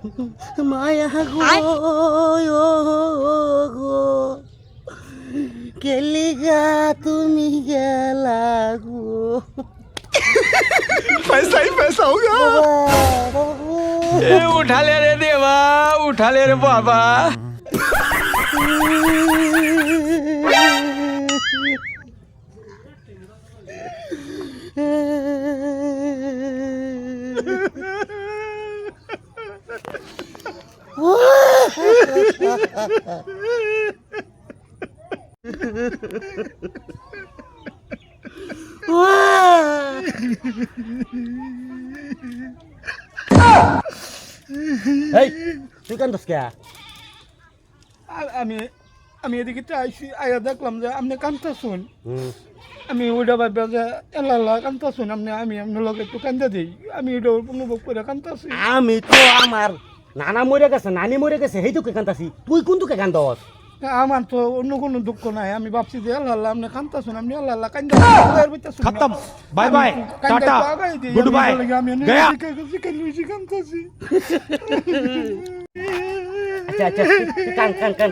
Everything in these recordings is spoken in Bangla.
মায়া গো কেলিগা তুমি গেলা গো पैसा ही पैसा होगा उठा ले रे देवा उठा ले रे बाबा এই তুই কান্দস কে আমি আমি এদিকে আইসি আয়া দেখলাম যে আপনি কান্তা শুন আমি ওইটা ভাবলাম যে এলা কান্তা শুন আমি আপনার লগে একটু কান্দা দিই আমি ওইটা অনুভব করে কান্তাছি আমি তো আমার নানা মরে গেছে নানি মরে গেছে সেই তোকে কান্দাছি তুই কোন তোকে কান্দস আমার তো অন্য কোনো দুঃখ নাই আমি ভাবছি যে আল্লাহ আপনি কান্তা শুন আপনি আল্লাহ কান্দা खत्म bye bye tata goodbye गया কান্তাছি আচ্ছা আচ্ছা কান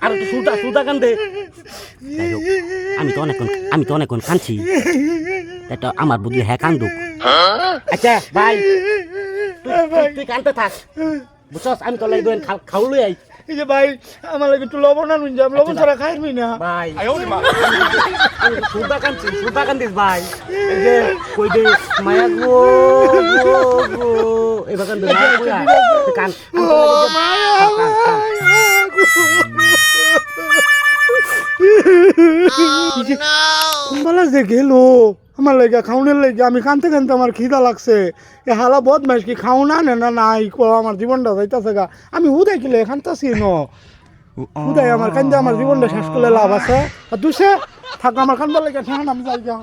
আর একটু সুলটা কান দে আমি তো অনেকক্ষণ কাঁদছি এটা আমার বুদ্ধি হ্যাঁ কান্দুক আচ্ছা ভাই তুই কানতে থাক বুঝছস আমি তো লাগবে খাও লই আই এই যে ভাই আমার লাগে একটু লবণ আনুন যে লবণ ছাড়া খাইবি না ভাই সুলটা কান্দিস ভাই এই যে কই দে মায়া গো এবার কান দে কান কুম্বালা যে গেল আমার লাগে খাওনের লাগে আমি কানতে আমার খিদা লাগছে এ হালা বদমাইশ কি খাও না নাই আমার জীবনটা যাইতাছে গা আমি হুদাই কিলে খানতাছি হুদাই আমার কান্দে আমার জীবনটা শেষ করলে লাভ আছে আর দুসে থাক আমার কানবার লাগে আমি যাই গা